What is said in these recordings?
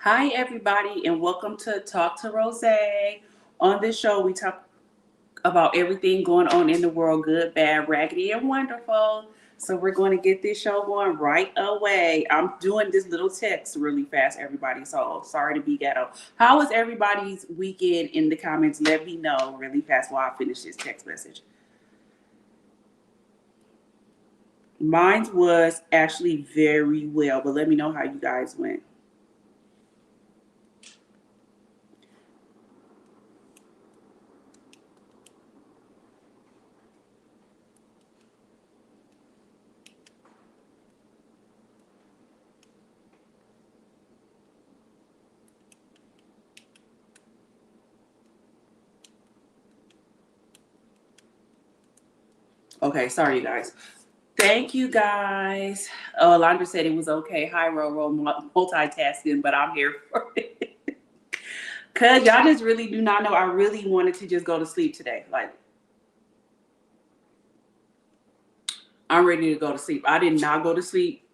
Hi, everybody, and welcome to Talk to Rose. On this show, we talk about everything going on in the world, good, bad, raggedy, and wonderful. So, we're going to get this show going right away. I'm doing this little text really fast, everybody. So, sorry to be ghetto. How was everybody's weekend in the comments? Let me know really fast while I finish this text message. Mine was actually very well, but let me know how you guys went. Okay, sorry, you guys. Thank you guys. Oh, Alondra said it was okay. Hi, Roro, multitasking, but I'm here for it. Cause y'all just really do not know. I really wanted to just go to sleep today. Like I'm ready to go to sleep. I did not go to sleep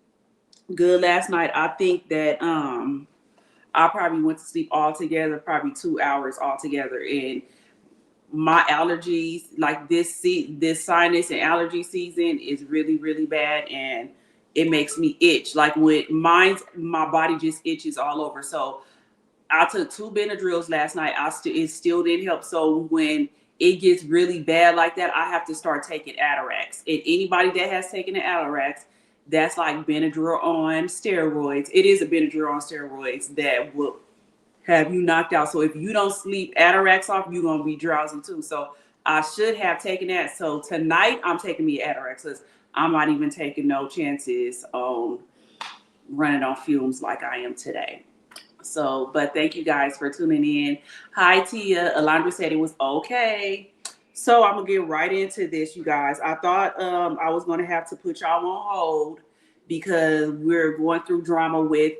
good last night. I think that I probably went to sleep altogether, probably 2 hours altogether. And my allergies, like this sinus and allergy season is really bad, and it makes me itch. Like with mine's, my body just itches all over. So I took two Benadryls last night. It still didn't help. So when it gets really bad like that, I have to start taking Atarax. And anybody that has taken the Atarax, that's like Benadryl on steroids. It is a Benadryl on steroids that will have you knocked out. So if you don't sleep Atarax off, you're gonna be drowsy too. So I should have taken that. So tonight I'm taking me Atarax because I'm not even taking no chances on running on fumes like I am today. So, but thank you guys for tuning in. Hi, Tia. Alondra said it was okay. So I'm gonna get right into this, you guys. I thought I was gonna have to put y'all on hold because we're going through drama with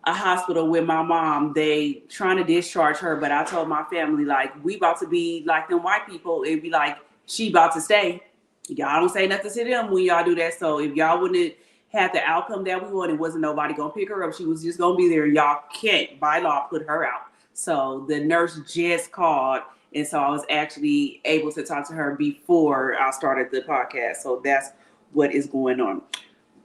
a hospital with my mom. They trying to discharge her, but I told my family like we about to be like them white people and be like she about to stay. Y'all don't say nothing to them when y'all do that. So if y'all wouldn't have the outcome that we wanted, wasn't nobody gonna pick her up. She was just gonna be there. Y'all can't by law put her out. So the nurse just called, and so I was actually able to talk to her before I started the podcast. So that's what is going on.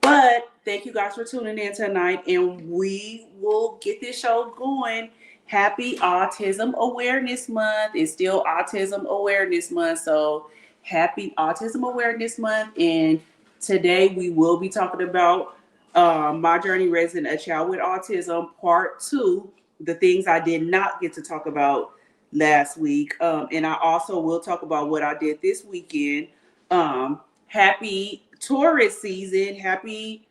But thank you guys for tuning in tonight, and we will get this show going. Happy Autism Awareness Month. It's still Autism Awareness Month, so happy Autism Awareness Month. And today we will be talking about my journey raising a child with autism, part two, the things I did not get to talk about last week. And I also will talk about what I did this weekend. Happy tourist season. Happy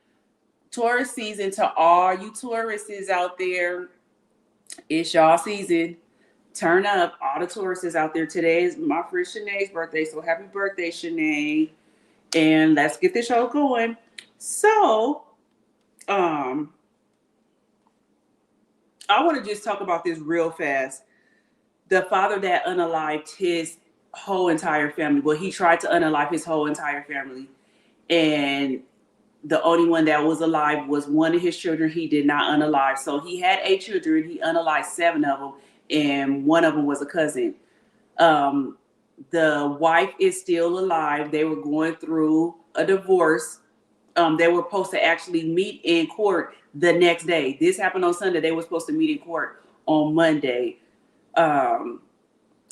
tourist season to all you tourists out there. It's y'all season. Turn up. All the tourists out there. Today is my friend Shanae's birthday. So happy birthday, Shanae. And let's get the show going. So, um, I want to just talk about this real fast. The father that unalived his whole entire family. Well, he tried to unalive his whole entire family. And the only one that was alive was one of his children. He did not unalive. So he had 8 children. He unalived 7 of them, and one of them was a cousin. Um, the wife is still alive. They were going through a divorce. They were supposed to actually meet in court the next day. This happened on Sunday. They were supposed to meet in court on Monday. Um,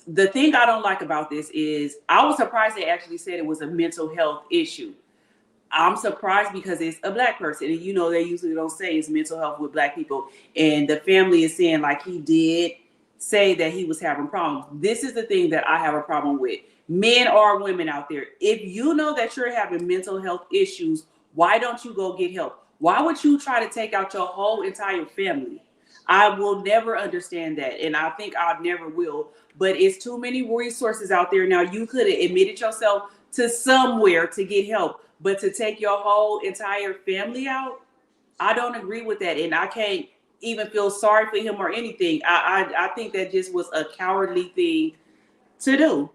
the thing I don't like about this is I was surprised they actually said it was a mental health issue. I'm surprised because it's a black person, and they usually don't say it's mental health with black people. And the family is saying like he did say that he was having problems. This is the thing that I have a problem with. Men or women out there, if you know that you're having mental health issues, why don't you go get help? Why would you try to take out your whole entire family? I will never understand that, and I think I never will. But it's too many resources out there now. You could have admitted yourself to somewhere to get help, but to take your whole entire family out, I don't agree with that, and I can't even feel sorry for him or anything. I think that just was a cowardly thing to do.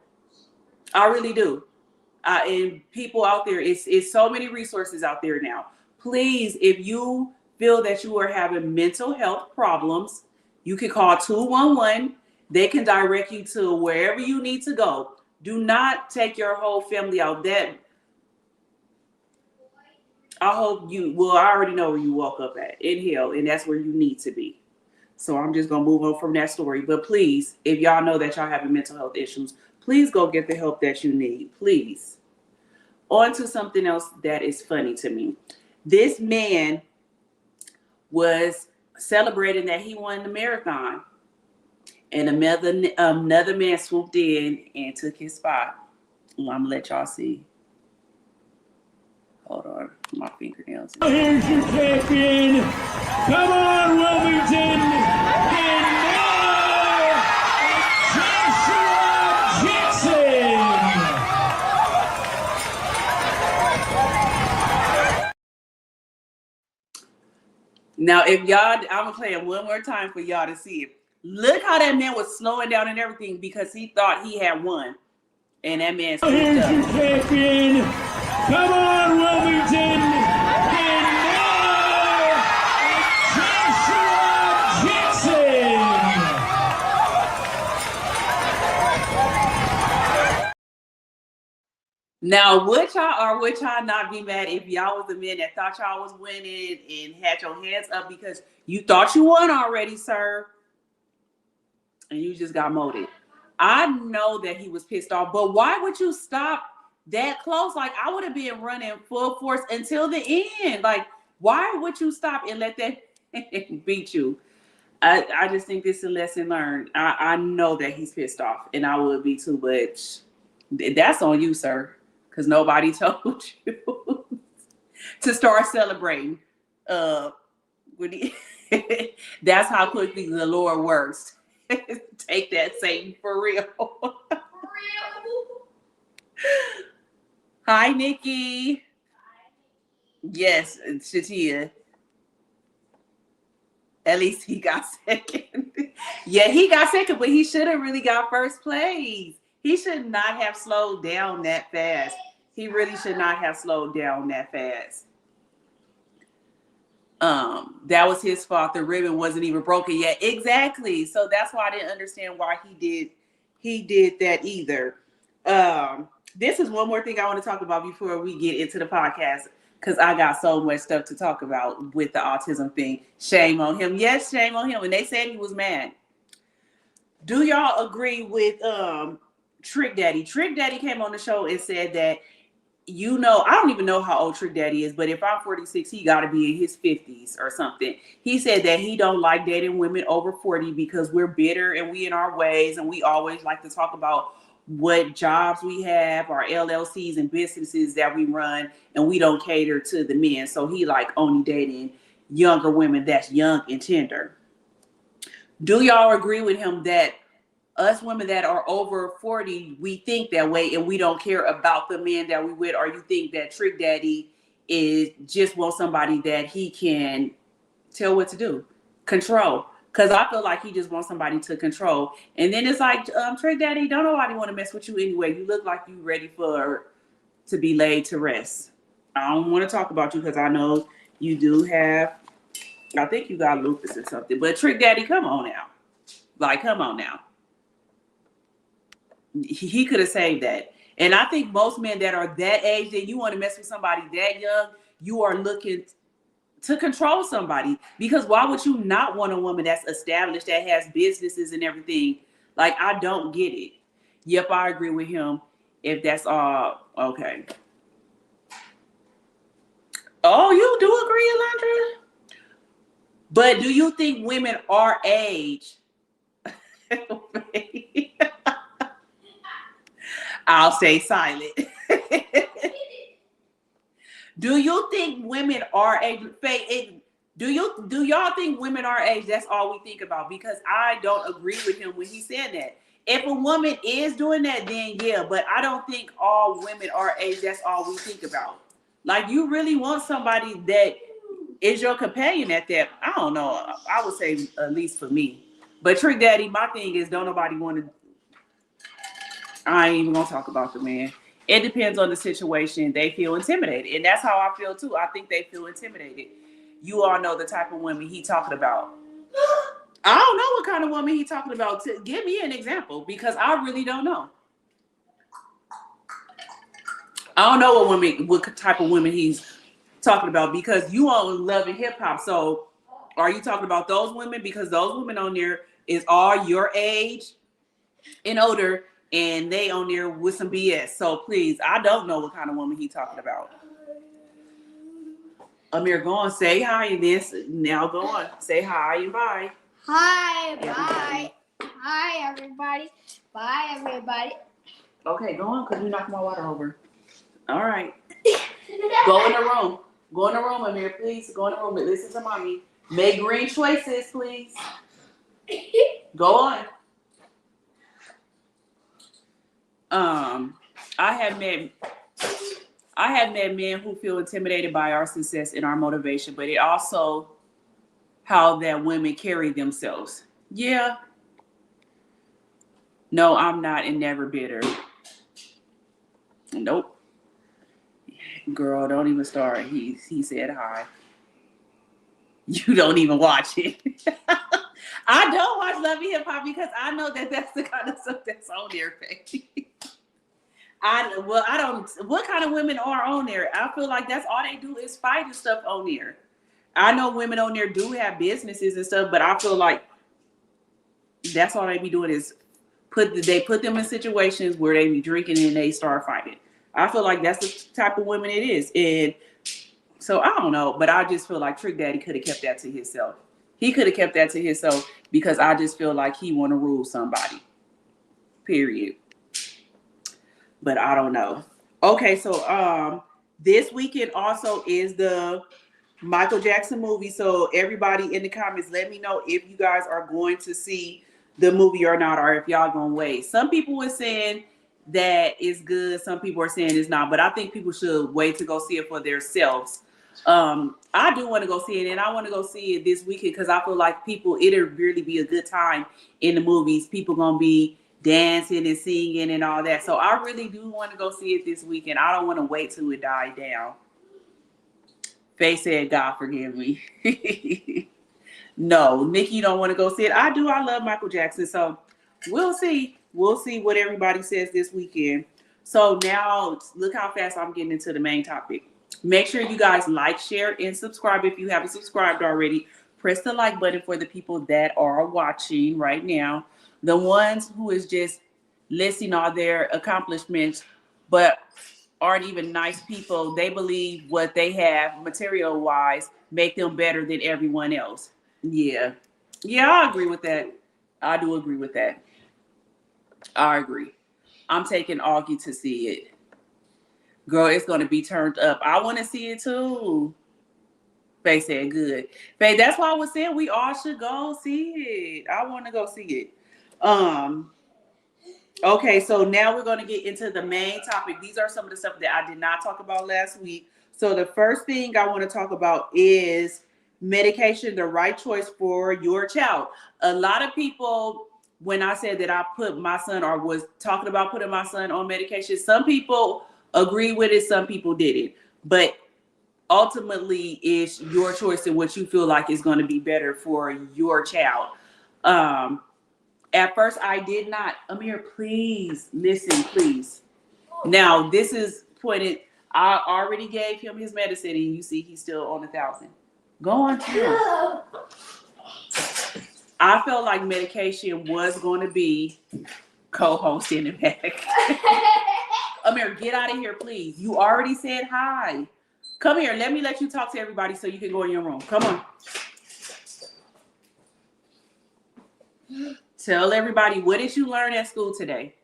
I really do. And people out there, it's so many resources out there now. Please, if you feel that you are having mental health problems, you can call 211. They can direct you to wherever you need to go. Do not take your whole family out. That I hope you, well, I already know where you woke up at, in hell, and that's where you need to be. So I'm just going to move on from that story. But please, if y'all know that y'all having mental health issues, please go get the help that you need. Please. On to something else that is funny to me. This man was celebrating that he won the marathon. And another man swooped in and took his spot. Well, I'm going to let y'all see. Hold on. My fingernails. Here's your champion. Come on, Wilmington. And now, Joshua Jackson. Now, if y'all, I'm going to play it one more time for y'all to see it. Look how that man was slowing down and everything because he thought he had won. And that man swooped Here's up. your champion. Come on, Wilmington. And now, Joshua Jackson. Now, would y'all or would y'all not be mad if y'all was the men that thought y'all was winning and had your hands up because you thought you won already, sir? And you just got molded. I know that he was pissed off, but why would you stop that close? Like, I would have been running full force until the end. Like, why would you stop and let that beat you? I just think this is a lesson learned. I know that he's pissed off, and I would be too, but that's on you, sir, because nobody told you to start celebrating. That's how quickly the Lord works. Take that, Satan, for real. Hi, Nikki. Yes, Shatia. At least he got second. Yeah, he got second, but he should have really got first place. He should not have slowed down that fast. He really should not have slowed down that fast. That was his fault. The ribbon wasn't even broken yet. Exactly. So that's why I didn't understand why he did that either. This is one more thing I want to talk about before we get into the podcast, because I got so much stuff to talk about with the autism thing. Shame on him. Yes, shame on him. And they said he was mad. Do y'all agree with Trick Daddy? Trick Daddy came on the show and said that, you know, I don't even know how old Trick Daddy is, but if I'm 46, he got to be in his 50s or something. He said that he don't like dating women over 40 because we're bitter and we in our ways, and we always like to talk about what jobs we have, our LLCs and businesses that we run, and we don't cater to the men. So he like only dating younger women that's young and tender. Do y'all agree with him that us women that are over 40, we think that way and we don't care about the men that we with? Or you think that Trick Daddy is just want somebody that he can tell what to do, control? Because I feel like he just wants somebody to control. And then it's like, Trick Daddy, don't nobody want to mess with you anyway. You look like you ready to be laid to rest. I don't want to talk about you because I know you do have, I think you got lupus or something. But Trick Daddy, come on now. Like, come on now. He could have saved that. And I think most men that are that age, that you want to mess with somebody that young, you are looking to control somebody. Because why would you not want a woman that's established, that has businesses and everything? Like, I don't get it. Yep, I agree with him. If that's all, okay. Oh, you do agree, Alondra? But do you think women our age? I'll stay silent. Do you think women our age? Do y'all think women our age? That's all we think about? Because I don't agree with him when he said that. If a woman is doing that, then yeah. But I don't think all women our age, that's all we think about. Like, you really want somebody that is your companion at that? I don't know. I would say at least for me. But Trick Daddy, my thing is, don't nobody want to. I ain't even gonna talk about the man. It depends on the situation. They feel intimidated, and that's how I feel too. I think they feel intimidated. you all know the type of women he talking about. I don't know what kind of woman he talking about. Give me an example, because I really don't know. I don't know what type of women he's talking about, because you on Love and Hip Hop. So are you talking about those women? Because those women on there is all your age and older, and they on there with some BS. So please, I don't know what kind of woman he talking about. Amir, go on, say hi and this. Now go on, say hi and bye. Hi, bye. Hi, everybody. Bye, everybody. Okay, go on, because you knocked my water over. All right. Go in the room. Go in the room, Amir, please. Go in the room and listen to mommy. Make green choices, please. Go on. I have met men who feel intimidated by our success and our motivation, but it also how that women carry themselves. Yeah. No, I'm not, and never bitter. Nope. Girl, don't even start. He said hi. You don't even watch it. I don't watch Love and Hip Hop because I know that that's the kind of stuff that's on there, baby. I don't. What kind of women are on there? I feel like that's all they do is fight and stuff on there. I know women on there do have businesses and stuff, but I feel like that's all they be doing is put them in situations where they be drinking and they start fighting. I feel like that's the type of women it is, and so I don't know, but I just feel like Trick Daddy could have kept that to himself. He could have kept that to himself because I just feel like he want to rule somebody. Period. But I don't know. Okay, so this weekend also is the Michael Jackson movie. So everybody in the comments, let me know if you guys are going to see the movie or not, or if y'all gonna wait. Some people were saying that it's good. Some people are saying it's not. But I think people should wait to go see it for themselves. I do want to go see it, and I want to go see it this weekend because I feel like it'll really be a good time in the movies. People gonna be dancing and singing and all that. So I really do want to go see it this weekend. I don't want to wait till it died down. Faye said, God forgive me. No, Nikki don't want to go see it. I do. I love Michael Jackson. So we'll see. We'll see what everybody says this weekend. So now look how fast I'm getting into the main topic. Make sure you guys like, share, and subscribe if you haven't subscribed already. Press the like button for the people that are watching right now. The ones who is just listing all their accomplishments, but aren't even nice people. They believe what they have material-wise make them better than everyone else. Yeah, I agree with that. I do agree with that. I agree. I'm taking Augie to see it. Girl, it's going to be turned up. I want to see it too. Faye said good. Faye, that's why I was saying we all should go see it. I want to go see it. Okay, so now we're going to get into the main topic. These are some of the stuff that I did not talk about last week. So the first thing I want to talk about is medication, the right choice for your child. A lot of people, when I said that I put my son or was talking about putting my son on medication, some people agree with it, some people didn't. But ultimately, it's your choice and what you feel like is going to be better for your child. At first, I did not. Amir, please listen, please. Now, this is pointed. I already gave him his medicine, and you see he's still on 1,000. Go on, too. I felt like medication was going to be co-host in the back. Amir, get out of here, please. You already said hi. Come here. Let me let you talk to everybody so you can go in your room. Come on. Tell everybody, what did you learn at school today?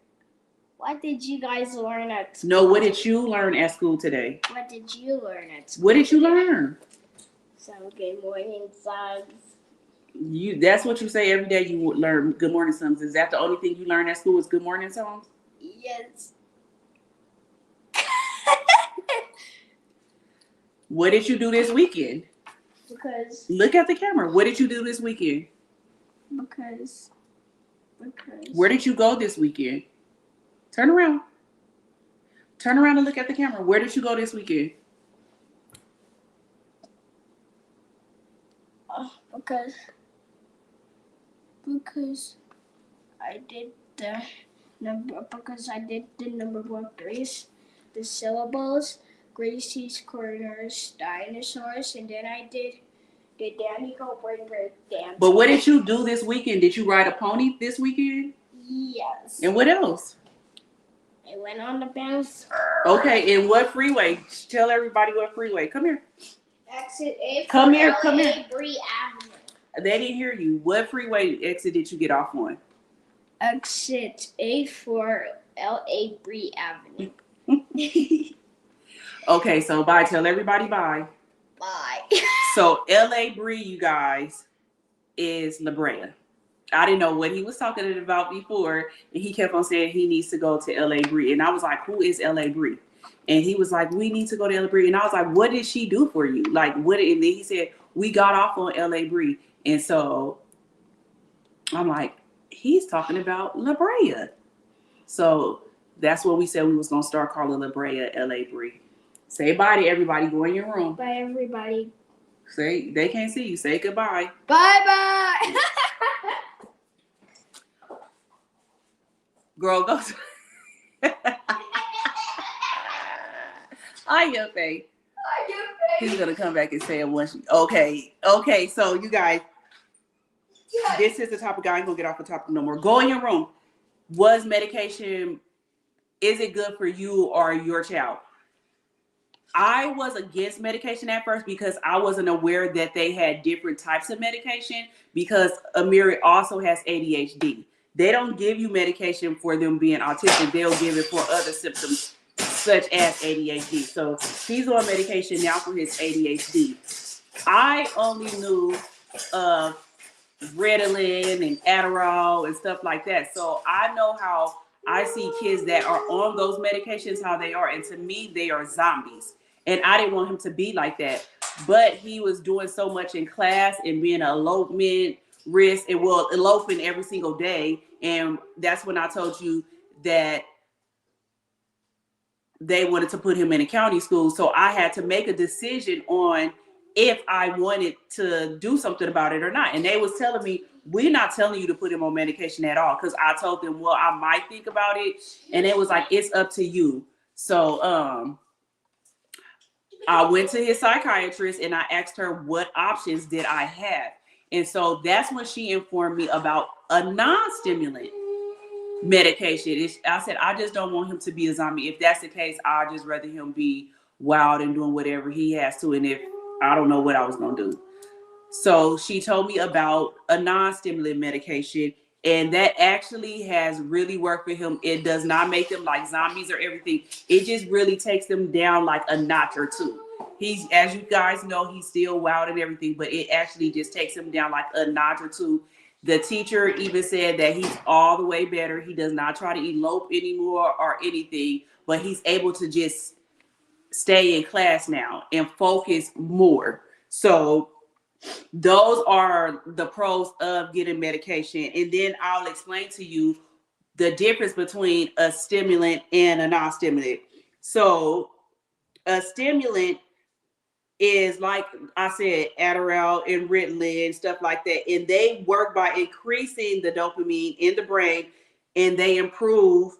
What did you guys learn at school? No, what did you learn at school today? What did you learn at school? What did you learn? Some good morning songs. That's what you say every day. You would learn good morning songs. Is that the only thing you learn at school is good morning songs? Yes. What did you do this weekend? Because. Look at the camera. What did you do this weekend? Because. Where did you go this weekend? Turn around. Turn around and look at the camera. Where did you go this weekend? Because I did the number 1 3s, the syllables, Gracie's Corners, dinosaurs, and then I did the Danny Go Break dance. But what did you do this weekend? Did you ride a pony this weekend? Yes. And what else? I went on the bounce. Okay, and what freeway? Tell everybody what freeway. Come here. Exit A. Come here, come here. Bree Avenue. They didn't hear you. What freeway exit did you get off on? Exit A for LA Bree Avenue. Okay, so bye. Tell everybody bye. Bye. So LA Bree, you guys, is La Brea. I didn't know what he was talking about before, and he kept on saying he needs to go to LA Bree. And I was like, who is LA Bree? And he was like, we need to go to LA Bree. And I was like, what did she do for you? Like, what? And then he said, we got off on LA Bree. And so I'm like, he's talking about La Brea. So that's what we said we was going to start calling La Brea LA Bree. Say bye to everybody. Go in your room. Bye, everybody. Say, they can't see you. Say goodbye. Bye-bye. Girl, go. Hi, your face. He's going to come back and say it once. Okay. So you guys, this is the topic. I ain't going to get off the topic no more. Go in your room. Was medication, is it good for you or your child? I was against medication at first because I wasn't aware that they had different types of medication, because Amiri also has ADHD. They don't give you medication for them being autistic. They'll give it for other symptoms such as ADHD. So he's on medication now for his ADHD. I only knew of Ritalin and Adderall and stuff like that. So I know how I see kids that are on those medications, how they are. And to me, they are zombies. And I didn't want him to be like that. But he was doing so much in class and being an elopement risk, and eloping every single day. And that's when I told you that they wanted to put him in a county school. So I had to make a decision on if I wanted to do something about it or not. And they was telling me, we're not telling you to put him on medication at all. Because I told them, well, I might think about it. And it was like, it's up to you. So I went to his psychiatrist and I asked her what options did I have. And so that's when she informed me about a non-stimulant medication. I said, I just don't want him to be a zombie. If that's the case, I'd just rather him be wild and doing whatever he has to. And if I don't know what I was going to do. So she told me about a non-stimulant medication, and that actually has really worked for him. It does not make them like zombies or everything. It just really takes them down like a notch or two. He's, as you guys know, he's still wild and everything, but it actually just takes him down like a notch or two. The teacher even said that he's all the way better. He does not try to elope anymore or anything, but he's able to just stay in class now and focus more. So those are the pros of getting medication. And then I'll explain to you the difference between a stimulant and a non-stimulant. So a stimulant is, like I said, Adderall and Ritalin, stuff like that. And they work by increasing the dopamine in the brain, and they improve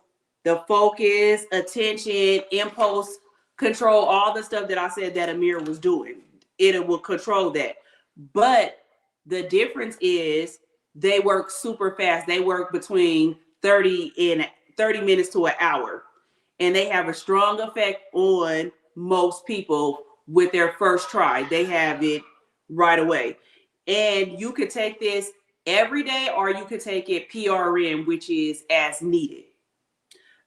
the focus, attention, impulse control, all the stuff that I said that Amir was doing. It will control that. But the difference is they work super fast. They work between 30 minutes to an hour. And they have a strong effect on most people with their first try. They have it right away. And you could take this every day, or you could take it PRN, which is as needed.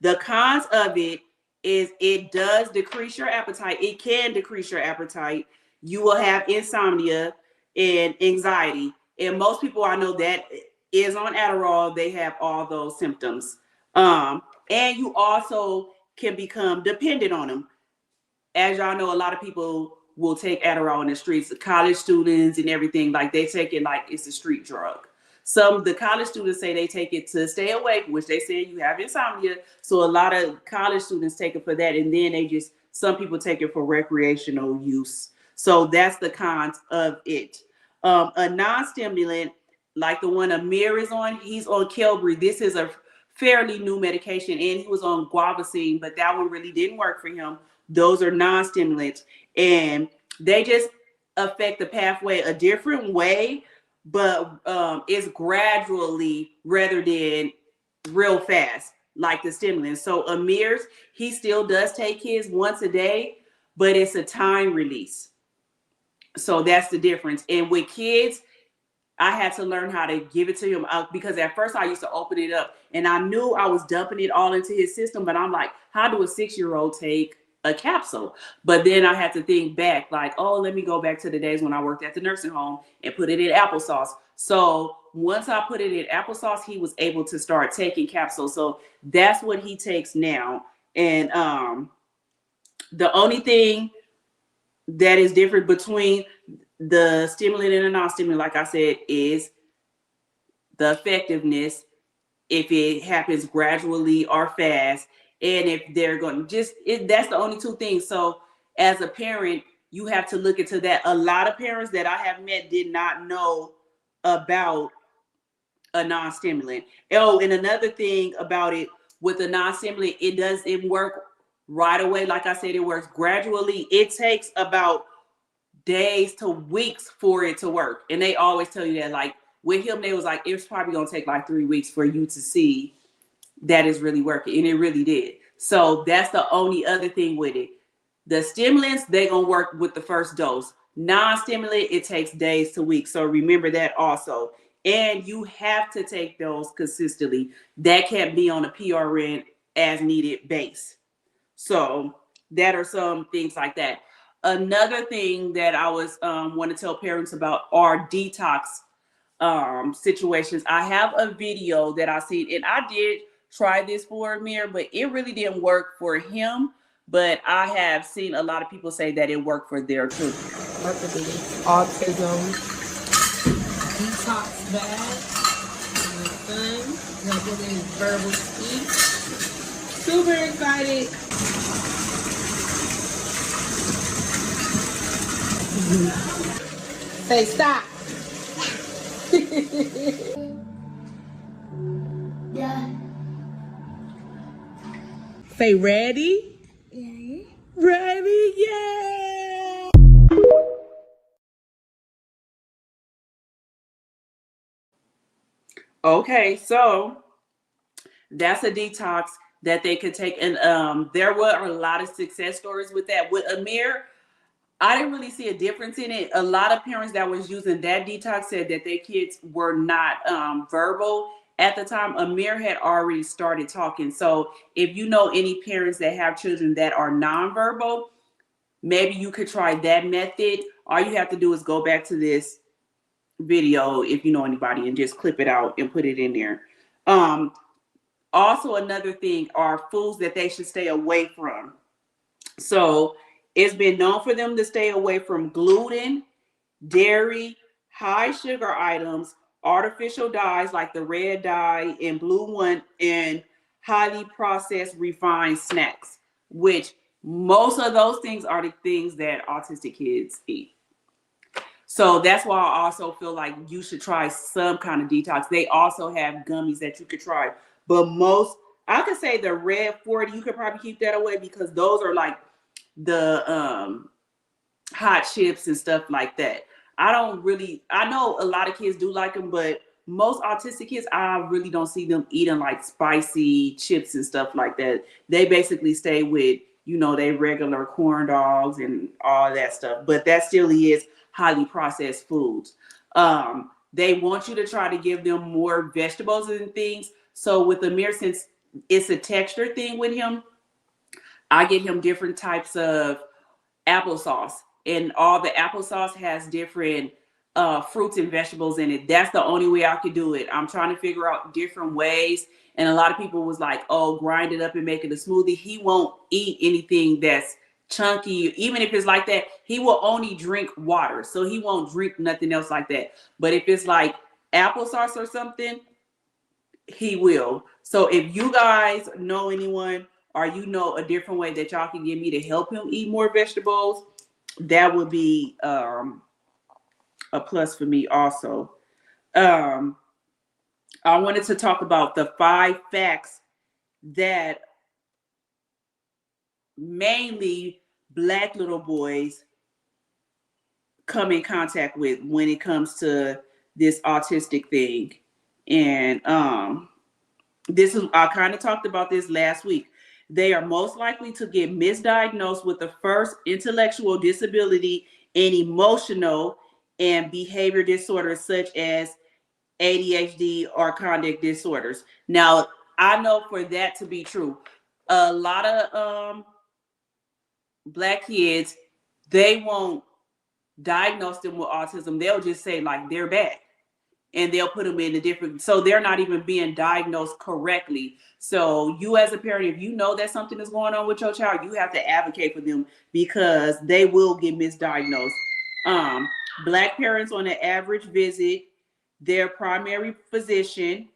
The cons of it is it does decrease your appetite. It can decrease your appetite. You will have insomnia and anxiety. And most people I know that is on Adderall, they have all those symptoms. And you also can become dependent on them. As y'all know, a lot of people will take Adderall in the streets, college students and everything, like they take it like it's a street drug. The college students say they take it to stay awake, which they say you have insomnia. So a lot of college students take it for that. And then some people take it for recreational use. So that's the cons of it. A non-stimulant, like the one Amir is on, he's on Kelbry. This is a fairly new medication, and he was on guavacine, but that one really didn't work for him. Those are non-stimulants, and they just affect the pathway a different way, but it's gradually rather than real fast like the stimulants. So Amir's, he still does take his once a day, but it's a time release. So that's the difference. And with kids, I had to learn how to give it to him because at first I used to open it up and I knew I was dumping it all into his system, but I'm like, how do a 6-year-old take a capsule? But then I had to think back like, oh, let me go back to the days when I worked at the nursing home and put it in applesauce. So once I put it in applesauce, he was able to start taking capsules. So that's what he takes now. And the only thing that is different between the stimulant and the non-stimulant, like I said, is the effectiveness, if it happens gradually or fast, and if they're going to that's the only two things. So as a parent, you have to look into that. A lot of parents that I have met did not know about a non-stimulant. Oh, and another thing about it with a non-stimulant, it doesn't work right away. Like I said, it works gradually. It takes about days to weeks for it to work. And they always tell you that, like with him, they was like, it's probably gonna take like 3 weeks for you to see that it's really working. And it really did. So that's the only other thing with it. The stimulants, they gonna work with the first dose. Non-stimulant, it takes days to weeks. So remember that also. And you have to take those consistently. That can't be on a PRN as needed base. So that are some things like that. Another thing that I was want to tell parents about are detox situations. I have a video that I seen, and I did try this for Amir, but it really didn't work for him. But I have seen a lot of people say that it worked for their children. Autism detox bag. My son got to get his verbal speech. Super excited. Say stop. Yeah. Say ready. Yeah. Ready, yeah. Okay, so that's a detox that they could take. And there were a lot of success stories with that. With Amir, I didn't really see a difference in it. A lot of parents that was using that detox said that their kids were not verbal at the time. Amir had already started talking. So if you know any parents that have children that are nonverbal, maybe you could try that method. All you have to do is go back to this video if you know anybody and just clip it out and put it in there. Also, another thing are foods that they should stay away from. So it's been known for them to stay away from gluten, dairy, high sugar items, artificial dyes like the red dye and blue one, and highly processed refined snacks, which most of those things are the things that autistic kids eat. So that's why I also feel like you should try some kind of detox. They also have gummies that you could try. But most, I could say the red 40, you could probably keep that away because those are like the hot chips and stuff like that. I know a lot of kids do like them, but most autistic kids, I really don't see them eating like spicy chips and stuff like that. They basically stay with, they regular corn dogs and all that stuff. But that still is highly processed foods. They want you to try to give them more vegetables and things. So with Amir, since it's a texture thing with him, I get him different types of applesauce, and all the applesauce has different fruits and vegetables in it. That's the only way I could do it. I'm trying to figure out different ways. And a lot of people was like, oh, grind it up and make it a smoothie. He won't eat anything that's chunky. Even if it's like that, he will only drink water. So he won't drink nothing else like that. But if it's like applesauce or something, he will. So if you guys know anyone or a different way that y'all can get me to help him eat more vegetables, that would be a plus for me also. I wanted to talk about the 5 facts that mainly Black little boys come in contact with when it comes to this autistic thing. And this is, I kind of talked about this last week. They are most likely to get misdiagnosed with the first intellectual disability and emotional and behavior disorders such as ADHD or conduct disorders. Now, I know for that to be true. A lot of Black kids, they won't diagnose them with autism. They'll just say like they're bad, and they'll put them in a different, so they're not even being diagnosed correctly. So you as a parent, if you know that something is going on with your child, you have to advocate for them because they will get misdiagnosed. Black parents on an average visit their primary physician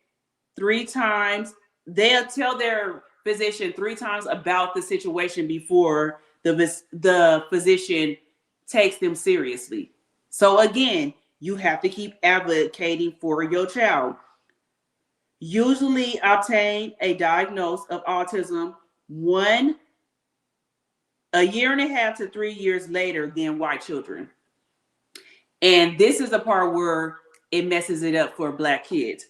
3 times. They'll tell their physician 3 times about the situation before the physician takes them seriously. So again, you have to keep advocating for your child. Usually obtain a diagnosis of autism 1.5 years to 3 years later than white children. And this is the part where it messes it up for Black kids.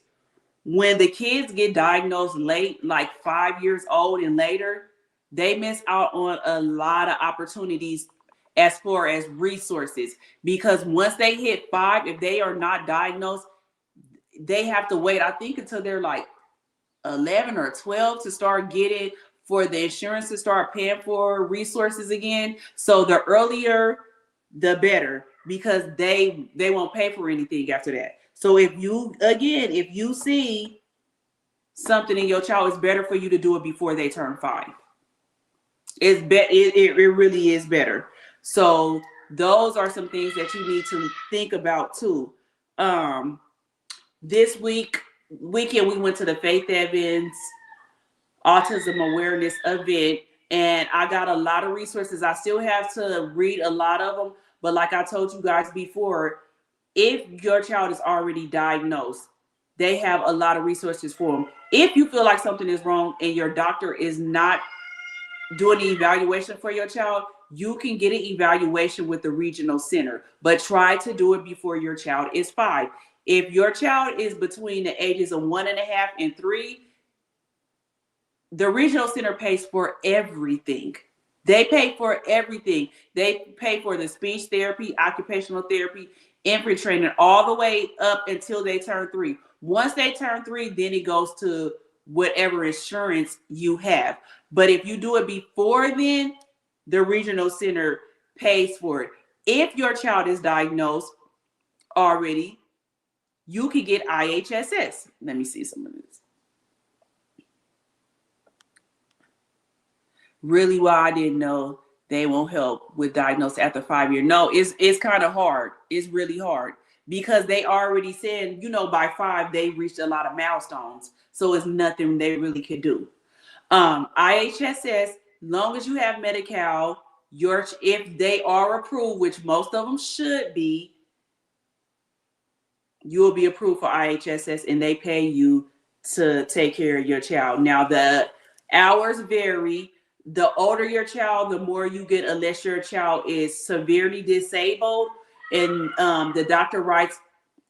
When the kids get diagnosed late, like 5 years old and later, they miss out on a lot of opportunities as far as resources, because once they hit 5, if they are not diagnosed, they have to wait, I think, until they're like 11 or 12 to start getting, for the insurance to start paying for resources again. So the earlier, the better, because they won't pay for anything after that. So if you see something in your child, it's better for you to do it before they turn 5. It really is better. So those are some things that you need to think about too. This weekend we went to the Faith Evans Autism Awareness event, and I got a lot of resources. I still have to read a lot of them, but like I told you guys before, if your child is already diagnosed, they have a lot of resources for them. If you feel like something is wrong and your doctor is not doing the evaluation for your child, you can get an evaluation with the regional center, but try to do it before your child is 5. If your child is between the ages of 1.5 and 3, the regional center pays for everything. They pay for everything. They pay for the speech therapy, occupational therapy, infant training, all the way up until they turn 3. Once they turn 3, then it goes to whatever insurance you have. But if you do it before then, the regional center pays for it. If your child is diagnosed already, you can get IHSS. Let me see some of this. Really, why I didn't know they won't help with diagnosis after 5 years. No, it's kind of hard. It's really hard because they already said, by 5, they reached a lot of milestones. So it's nothing they really could do. IHSS, long as you have Medi-Cal, if they are approved, which most of them should be, you will be approved for IHSS, and they pay you to take care of your child. Now, the hours vary. The older your child, the more you get, unless your child is severely disabled, and the doctor writes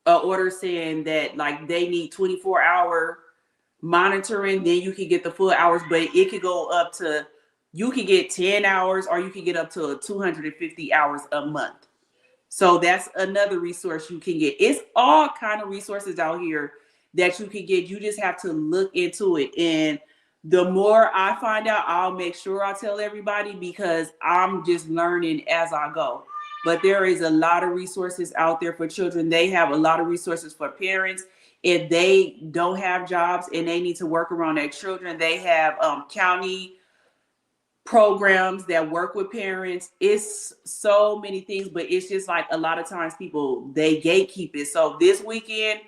an order saying that like they need 24-hour monitoring, then you can get the full hours, but it could go up to, you can get 10 hours or you can get up to 250 hours a month. So that's another resource you can get. It's all kind of resources out here that you can get. You just have to look into it. And the more I find out, I'll make sure I tell everybody, because I'm just learning as I go. But there is a lot of resources out there for children. They have a lot of resources for parents. If they don't have jobs and they need to work around their children, they have county programs that work with parents. It's so many things, but it's just like a lot of times people, they gatekeep it. So this weekend,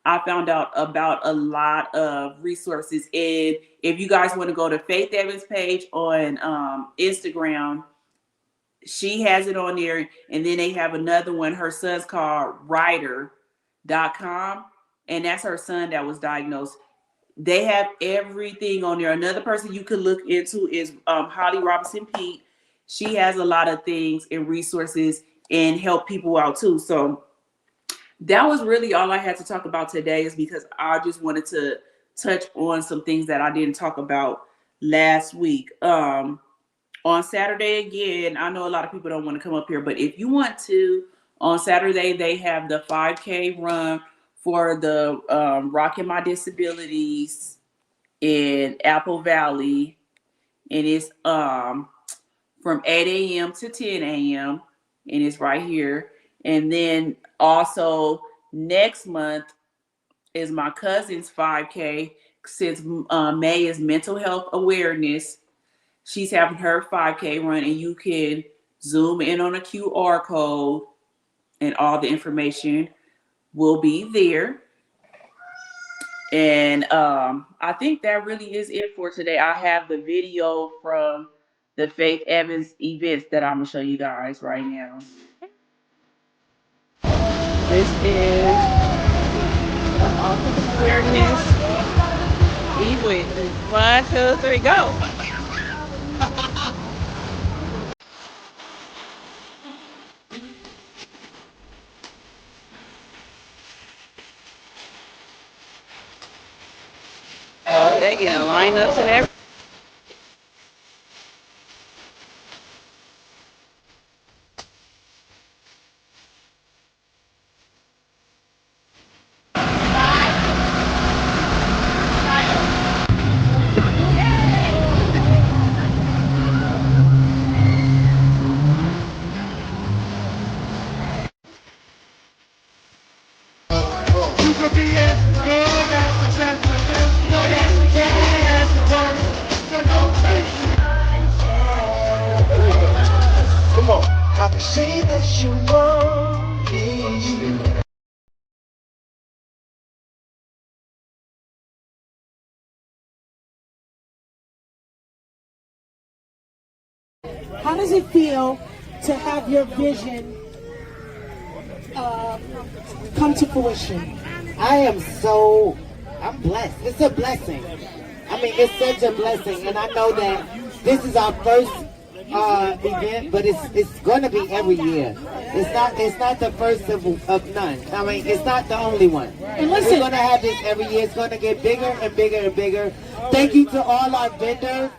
I found out about a lot of resources. And if you guys want to go to Faith Evans page on Instagram, She has it on there. And then they have another one. Her son's called Writer.com. And that's her son that was diagnosed. They have everything on there. Another person you could look into is Holly Robinson Pete. She has a lot of things and resources and help people out too. So that was really all I had to talk about today, is because I just wanted to touch on some things that I didn't talk about last week. On Saturday, again, I know a lot of people don't want to come up here, but if you want to, on Saturday, they have the 5K run for the Rocking My Disabilities in Apple Valley. And it's from 8 a.m. to 10 a.m. And it's right here. And then also next month is my cousin's 5K, since May is Mental Health Awareness. She's having her 5K run, and you can zoom in on a QR code and all the information will be there. And I think that really is it for today. I have the video from the Faith Evans events that I'm going to show you guys right now. This is Autism Awareness. He went 1, 2, 3, go. Oh, they get lined up to that. You could be as good as successful, good as we can, as the world. So don't take Come on. I can see that you want me. How does it feel to have your vision come to fruition? I'm blessed. It's a blessing. I mean, it's such a blessing. And I know that this is our first event, but it's going to be every year. It's not the first of none. I mean, it's not the only one. And listen, we're going to have this every year. It's going to get bigger and bigger and bigger. Thank you to all our vendors.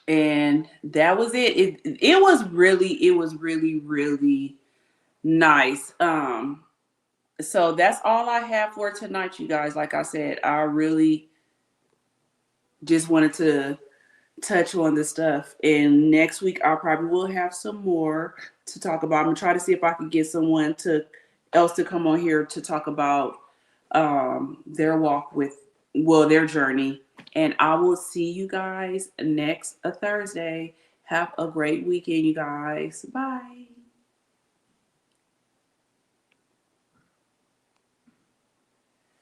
And that was it. It was really nice. So that's all I have for tonight, you guys. Like I said, I really just wanted to touch on this stuff. And next week I probably will have some more to talk about. I'm gonna try to see if I can get someone else to come on here to talk about their walk their journey. And I will see you guys next Thursday. Have a great weekend, you guys. Bye.